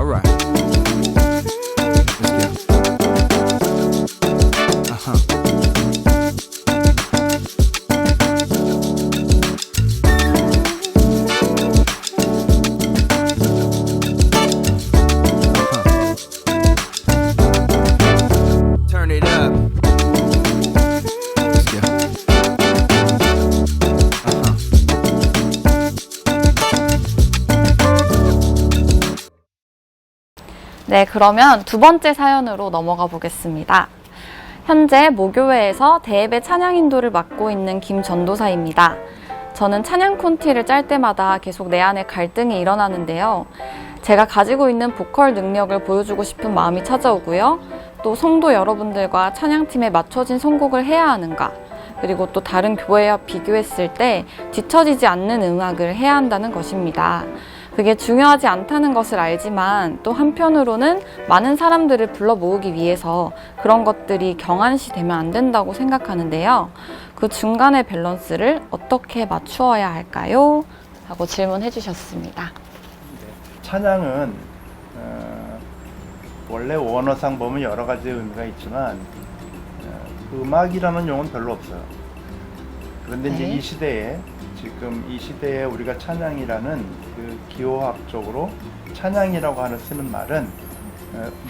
All right. Let's go. Turn it up. Let's go. 네, 그러면 두 번째 사연으로 넘어가 보겠습니다. 현재 모교회에서 대예배 찬양 인도를 맡고 있는 김전도사입니다. 저는 찬양 콘티를 짤 때마다 계속 내 안에 갈등이 일어나는데요. 제가 가지고 있는 보컬 능력을 보여주고 싶은 마음이 찾아오고요. 또 성도 여러분들과 찬양팀에 맞춰진 선곡을 해야 하는가, 그리고 또 다른 교회와 비교했을 때 뒤처지지 않는 음악을 해야 한다는 것입니다. 그게 중요하지 않다는 것을 알지만 또 한편으로는 많은 사람들을 불러 모으기 위해서 그런 것들이 경한시 되면 안 된다고 생각하는데요. 그 중간의 밸런스를 어떻게 맞추어야 할까요? 하고 질문해 주셨습니다. 찬양은 원래 원어상 보면 여러 가지 의미가 있지만 음악이라는 용어는 별로 없어요. 그런데 네. 이제 이 시대에 우리가 찬양이라는 그 기호학적으로 찬양이라고 쓰는 말은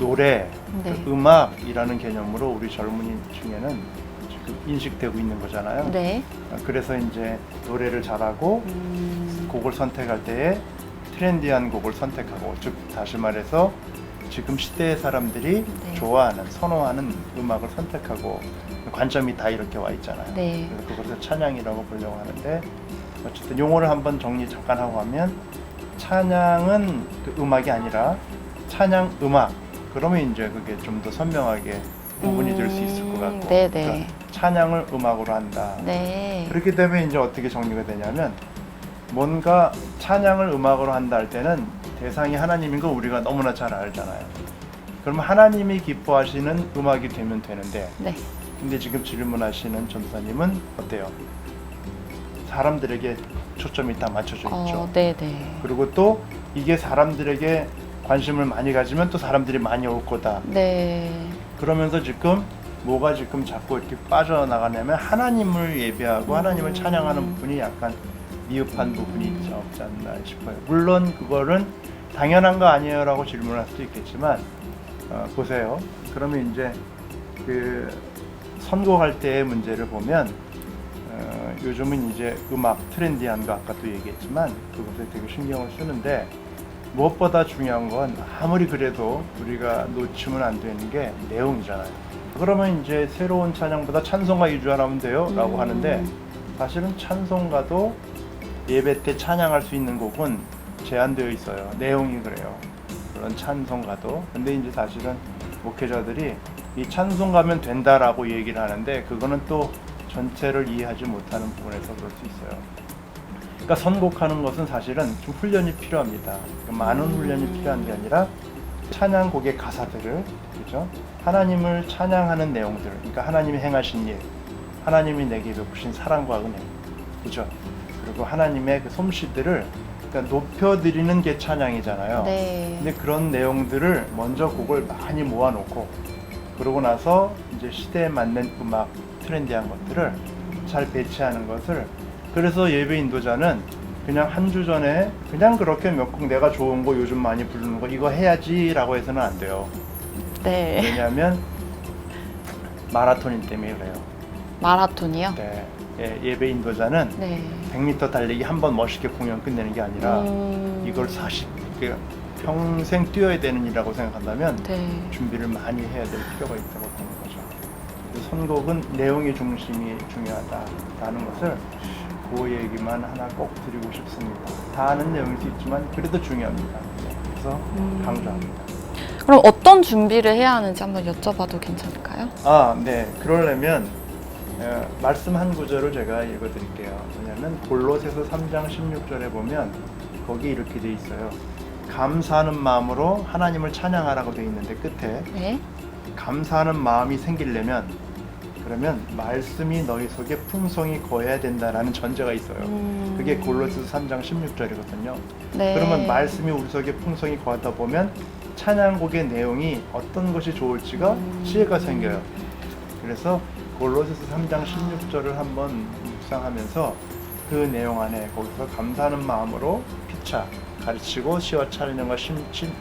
노래, 네. 그 음악이라는 개념으로 우리 젊은이 중에는 지금 인식되고 있는 거잖아요. 네. 그래서 이제 노래를 잘하고 곡을 선택할 때에 트렌디한 곡을 선택하고, 즉 다시 말해서 지금 시대의 사람들이 네. 좋아하는, 선호하는 음악을 선택하고, 관점이 다 이렇게 와 있잖아요. 네. 그래서 그것을 찬양이라고 부르려고 하는데, 어쨌든 용어를 한번 정리 잠깐 하고 하면, 찬양은 그 음악이 아니라 찬양 음악. 그러면 이제 그게 좀 더 선명하게 구분이 될 수 있을 것 같고, 네네. 그러니까 찬양을 음악으로 한다. 네. 그렇게 되면 이제 어떻게 정리가 되냐면, 뭔가 찬양을 음악으로 한다 할 때는 대상이 하나님인 거 우리가 너무나 잘 알잖아요. 그러면 하나님이 기뻐하시는 음악이 되면 되는데, 네. 근데 지금 질문하시는 전도사님은 어때요? 사람들에게 초점이 다 맞춰져 있죠. 네네. 그리고 또 이게 사람들에게 관심을 많이 가지면 또 사람들이 많이 올 거다. 네. 그러면서 지금 뭐가 지금 자꾸 이렇게 빠져나가냐면 하나님을 예배하고 하나님을 찬양하는 부분이 약간 미흡한 부분이 없지 않나 싶어요. 물론 그거는 당연한 거 아니에요 라고 질문할 수도 있겠지만, 보세요. 그러면 이제 그 선곡할 때의 문제를 보면, 요즘은 이제 음악 트렌디한 거 아까도 얘기했지만 그것에 되게 신경을 쓰는데, 무엇보다 중요한 건 아무리 그래도 우리가 놓치면 안 되는 게 내용이잖아요. 그러면 이제 새로운 찬양보다 찬송가 위주하면 돼요 라고 하는데, 사실은 찬송가도 예배 때 찬양할 수 있는 곡은 제한되어 있어요. 내용이 그래요. 그런 찬송가도. 근데 이제 사실은 목회자들이 이 찬송가면 된다라고 얘기를 하는데, 그거는 또 전체를 이해하지 못하는 부분에서 그럴 수 있어요. 그러니까 선곡하는 것은 사실은 좀 훈련이 필요합니다. 그러니까 많은 훈련이 필요한 게 아니라 찬양곡의 가사들을, 그죠? 하나님을 찬양하는 내용들, 그러니까 하나님이 행하신 일, 하나님이 내게 베푸신 사랑과 은혜, 그죠? 그리고 하나님의 그 솜씨들을 그러니까 높여드리는 게 찬양이잖아요. 네. 근데 그런 내용들을 먼저 곡을 많이 모아놓고, 그러고 나서 이제 시대에 맞는 음악, 트렌디한 것들을 잘 배치하는 것을, 그래서 예배 인도자는 그냥 한 주 전에 그냥 그렇게 몇 곡 내가 좋은 거 요즘 많이 부르는 거 이거 해야지 라고 해서는 안 돼요. 네. 왜냐하면 마라톤인 때문에 그래요. 마라톤이요? 네. 예배 인도자는 네. 100m 달리기 한 번 멋있게 공연 끝내는 게 아니라 이걸 평생 뛰어야 되는 일이라고 생각한다면 네. 준비를 많이 해야 될 필요가 있다고 보는 거죠. 선곡은 내용의 중심이 중요하다라는 것을 그 얘기만 하나 꼭 드리고 싶습니다. 다 아는 내용일 수 있지만 그래도 중요합니다. 그래서 강조합니다. 그럼 어떤 준비를 해야 하는지 한번 여쭤봐도 괜찮을까요? 네. 그러려면 말씀 한 구절을 제가 읽어드릴게요. 왜냐하면 골로새서 3장 16절에 보면 거기 이렇게 돼 있어요. 감사하는 마음으로 하나님을 찬양하라고 돼 있는데 끝에 네. 감사하는 마음이 생기려면, 그러면 말씀이 너희 속에 풍성히 거해야 된다라는 전제가 있어요. 그게 골로새서 3장 16절이거든요. 네. 그러면 말씀이 우리 속에 풍성히 거하다 보면 찬양곡의 내용이 어떤 것이 좋을지가 지혜가 생겨요. 그래서 골로새서 3장 16절을 한번 묵상하면서 그 내용 안에 거기서 감사하는 마음으로 피차 가르치고 시와 찬양과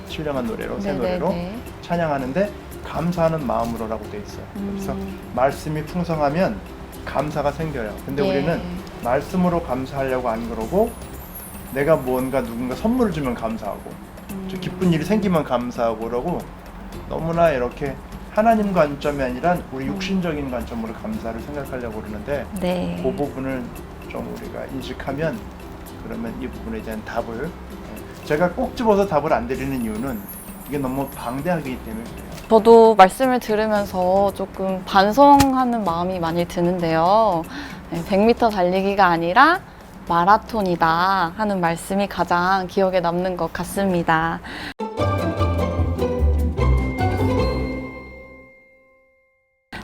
신령한 노래로 새 노래로 네네네. 찬양하는데 감사하는 마음으로라고 돼 있어요. 그래서 말씀이 풍성하면 감사가 생겨요. 근데 예. 우리는 말씀으로 감사하려고 안 그러고 내가 뭔가 누군가 선물을 주면 감사하고 좀 기쁜 일이 생기면 감사하고 그러고 너무나 이렇게 하나님 관점이 아니라 우리 육신적인 관점으로 감사를 생각하려고 그러는데 네. 그 부분을 좀 우리가 인식하면 그러면 이 부분에 대한 답을 제가 꼭 집어서 답을 안 드리는 이유는 이게 너무 방대하기 때문에 그래요. 저도 말씀을 들으면서 조금 반성하는 마음이 많이 드는데요. 100m 달리기가 아니라 마라톤이다 하는 말씀이 가장 기억에 남는 것 같습니다.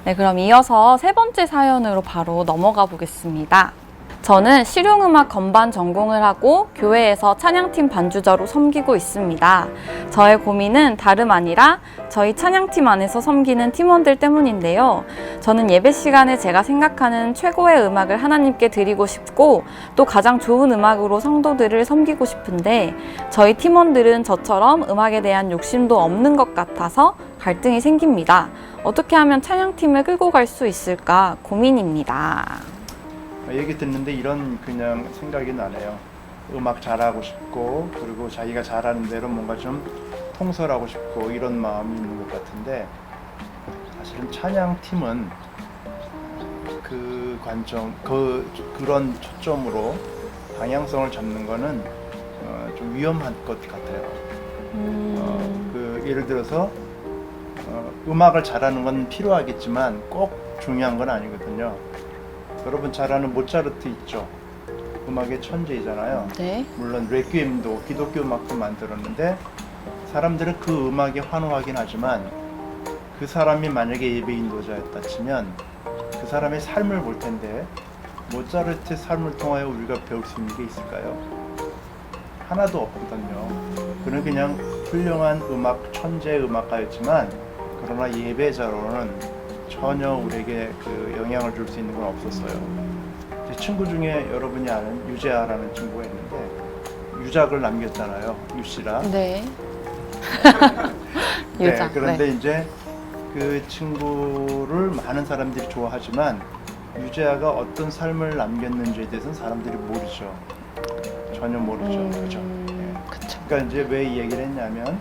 네, 그럼 이어서 세 번째 사연으로 바로 넘어가 보겠습니다. 저는 실용음악 건반 전공을 하고 교회에서 찬양팀 반주자로 섬기고 있습니다. 저의 고민은 다름 아니라 저희 찬양팀 안에서 섬기는 팀원들 때문인데요. 저는 예배 시간에 제가 생각하는 최고의 음악을 하나님께 드리고 싶고 또 가장 좋은 음악으로 성도들을 섬기고 싶은데 저희 팀원들은 저처럼 음악에 대한 욕심도 없는 것 같아서 갈등이 생깁니다. 어떻게 하면 찬양팀을 끌고 갈 수 있을까 고민입니다. 얘기 듣는데 이런 그냥 생각이 나네요. 음악 잘하고 싶고 그리고 자기가 잘하는 대로 뭔가 좀 통솔하고 싶고 이런 마음이 있는 것 같은데 사실은 찬양팀은 그 관점, 그런 초점으로 방향성을 잡는 거는 좀 위험한 것 같아요. 예를 들어서 음악을 잘하는 건 필요하겠지만 꼭 중요한 건 아니거든요. 여러분 잘 아는 모차르트 있죠? 음악의 천재이잖아요. 네. 물론 레퀴엠도 기독교 음악도 만들었는데 사람들은 그 음악에 환호하긴 하지만 그 사람이 만약에 예배 인도자였다 치면 그 사람의 삶을 볼 텐데 모차르트의 삶을 통하여 우리가 배울 수 있는 게 있을까요? 하나도 없거든요. 그는 그냥 훌륭한 음악 천재 음악가였지만 그러나 예배자로는 전혀 우리에게 그 영향을 줄 수 있는 건 없었어요. 제 친구 중에 여러분이 아는 유재하라는 친구가 있는데 유작을 남겼잖아요. 유씨라. 네. 네, 유작. 그런데 네. 이제 그 친구를 많은 사람들이 좋아하지만 유재하가 어떤 삶을 남겼는지에 대해서는 사람들이 모르죠. 전혀 모르죠. 그렇죠? 네. 그쵸. 그러니까 이제 왜 이 얘기를 했냐면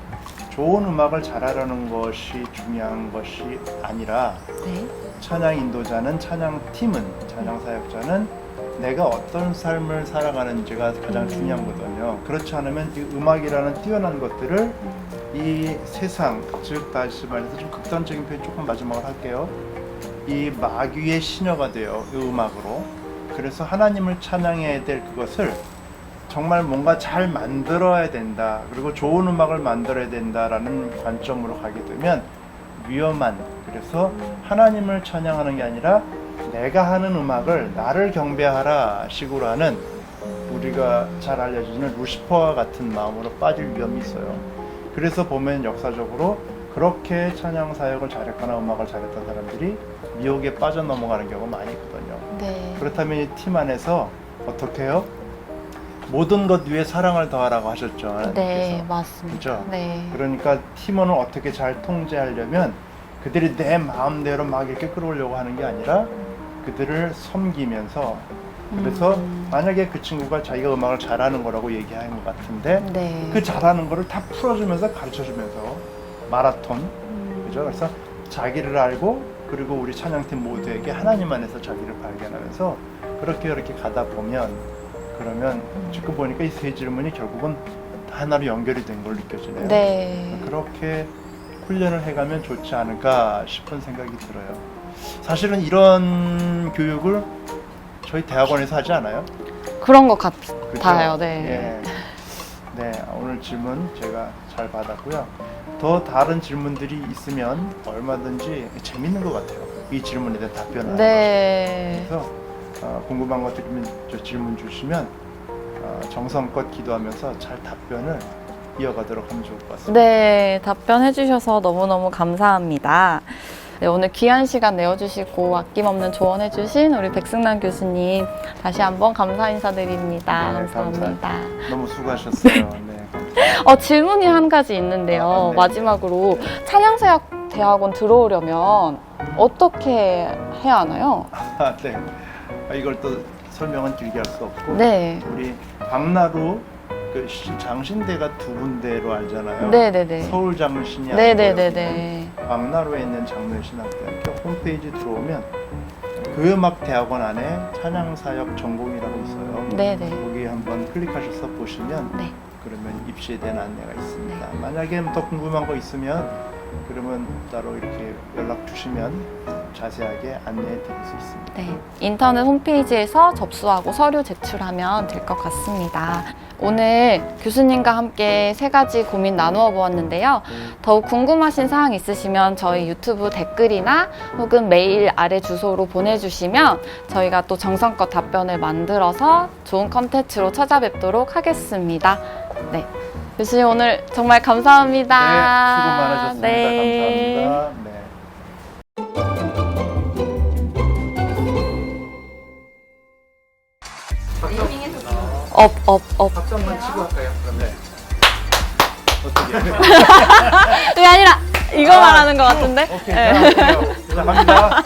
좋은 음악을 잘하려는 것이 중요한 것이 아니라 네. 찬양 인도자는 찬양팀은 찬양 사역자는 내가 어떤 삶을 살아가는지가 가장 중요한 거거든요. 그렇지 않으면 이 음악이라는 뛰어난 것들을 이 세상, 즉 다시 말해서 좀 극단적인 표현 조금 마지막으로 할게요. 이 마귀의 시녀가 돼요. 이 음악으로. 그래서 하나님을 찬양해야 될 그것을 정말 뭔가 잘 만들어야 된다. 그리고 좋은 음악을 만들어야 된다라는 관점으로 가게 되면 위험한, 그래서 하나님을 찬양하는 게 아니라 내가 하는 음악을 나를 경배하라 식으로 하는 우리가 잘 알려지는 루시퍼와 같은 마음으로 빠질 위험이 있어요. 그래서 보면 역사적으로 그렇게 찬양 사역을 잘했거나 음악을 잘했던 사람들이 미혹에 빠져넘어가는 경우가 많이 있거든요. 네. 그렇다면 이 팀 안에서 어떻게 해요? 모든 것 위에 사랑을 더하라고 하셨죠. 하나님께서. 네, 맞습니다. 그렇죠? 네. 그러니까 팀원을 어떻게 잘 통제하려면 그들이 내 마음대로 막 이렇게 끌어오려고 하는 게 아니라 그들을 섬기면서, 그래서 만약에 그 친구가 자기가 음악을 잘하는 거라고 얘기하는 것 같은데 네. 그 잘하는 거를 다 풀어주면서 가르쳐주면서 마라톤, 그죠? 그래서 자기를 알고 그리고 우리 찬양팀 모두에게 하나님 안에서 자기를 발견하면서 그렇게 가다 보면, 그러면 지금 보니까 이 세 질문이 결국은 하나로 연결이 된 걸 느껴지네요. 네. 그렇게 훈련을 해가면 좋지 않을까 싶은 생각이 들어요. 사실은 이런 교육을 저희 대학원에서 하지 않아요? 그런 것 그죠? 같아요. 네. 예. 네, 오늘 질문 제가 잘 받았고요. 더 다른 질문들이 있으면 얼마든지 재밌는 것 같아요. 이 질문에 대한 답변을 하는 네. 것이. 그래서 궁금한 것들이면 저 질문 주시면 정성껏 기도하면서 잘 답변을 이어가도록 하면 좋을 것 같습니다. 네, 답변해 주셔서 너무너무 감사합니다. 네, 오늘 귀한 시간 내어주시고 아낌없는 조언해 주신 우리 백승란 교수님 다시 한번 감사 인사드립니다. 네, 감사합니다. 너무 수고하셨어요. 네, 감사합니다. 질문이 한 가지 있는데요. 네. 마지막으로 찬양사역대학원 들어오려면 어떻게 해야 하나요? 네. 이걸 또 설명은 길게 할 수 없고 네. 우리 광나루 그 장신대가 두 군데로 알잖아요. 네네네. 서울 장신이 아니고 네네네네. 광나루에 있는 장로신학대학교 홈페이지 들어오면 교회음악대학원 안에 찬양사역 전공이라고 있어요. 네네. 거기 한번 클릭하셔서 보시면 네. 그러면 입시에 대한 안내가 있습니다. 만약에 더 궁금한 거 있으면 그러면 따로 이렇게 연락 주시면 자세하게 안내해 드릴 수 있습니다. 네, 인터넷 홈페이지에서 접수하고 서류 제출하면 될 것 같습니다. 오늘 교수님과 함께 3가지 고민 나누어 보았는데요. 더욱 궁금하신 사항 있으시면 저희 유튜브 댓글이나 혹은 메일 아래 주소로 보내주시면 저희가 또 정성껏 답변을 만들어서 좋은 컨텐츠로 찾아뵙도록 하겠습니다. 네, 교수님 오늘 정말 감사합니다. 네, 수고 많으셨습니다. 네. 감사합니다. 네. 업. 박수 한번 치고 할까요? 그럼 네. 어떻게? 그게 아니라 이거 말하는 것 같은데? 오케이. 네. 자, 갑니다.